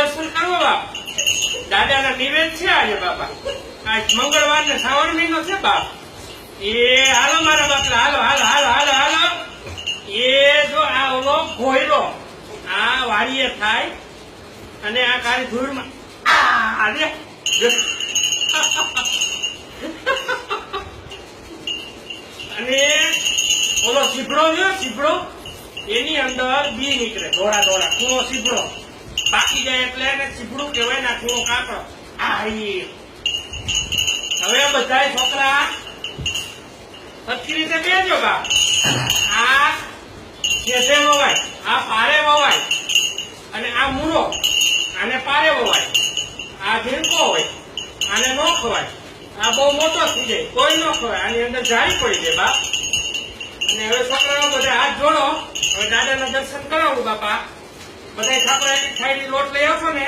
દર્શન કરવો બાપ. દાદાના નિવેદ છે આજે બાપા. આજ મંગળવાર ને શ્રાવણ મહિનો છે બાપ. એ હાલો મારા બાપલા, હાલો હાલો હાલો હાલો હાલો. એ જો આ ઓલો ઘોયલો આ વાડીએ થાય અને આ કાળી ધૂળમાં આજે અને ઓલો સીભડો છે, સીભડો એની અંદર બી નીકળે, ધોળા ધોળા કૂણો સીભડો પાકી જાય એટલે એને સીભડું કહેવાય ને કૂણો કાકડો. હવે બધા છોકરા સરખી રીતે બેજો બાપ. આ કેસે વવાય, આ પારે વવાય અને આ મૂળો આને પારે વવાય. આ ઝીણકો હોય આને ન ખવાય. આ બહુ મોટો થઈ જાય, કોઈ ન ખવાય. આની અંદર જાળી પડી જાય બાપ. અને હવે છોકરાઓ બધા હાથ જોડો. હવે દાદાના દર્શન કરાવું બાપા. બધા છોકરા એક થાળી લોટ લઈ આવશો ને,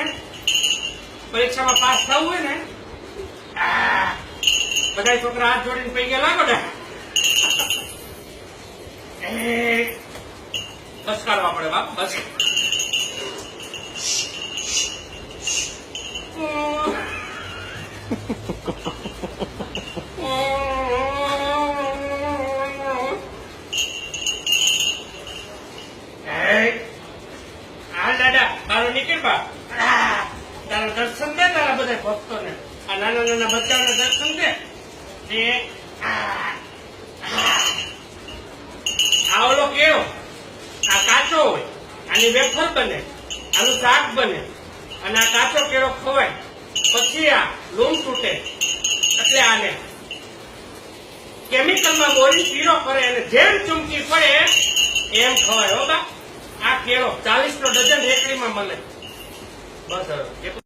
પરીક્ષામાં પાસ થવું હોય ને, બધા છોકરા હાથ જોડીને પૈકી લાગો ને બસ કાઢવા પડે બાપ. બસ દાદા તારો નીકળ બા. તારા દર્શન દે તારા બધા ભક્તો ને. આ નાના નાના બચ્ચાઓને દર્શન દે. આ ઓલો કેવો આ કાચો હોય, આની વેફર બને, આનું શાક બને અને આ કાચો કેળો ખવાય પછી આ લૂમ તૂટે એટલે આને કેમિકલમાં બોરી પીળો કરે અને જેમ ચૂમકી પડે એમ ખવાય. હો બા, આ કેળો 40 નો ડઝન એકડીમાં મળે. બસ હવે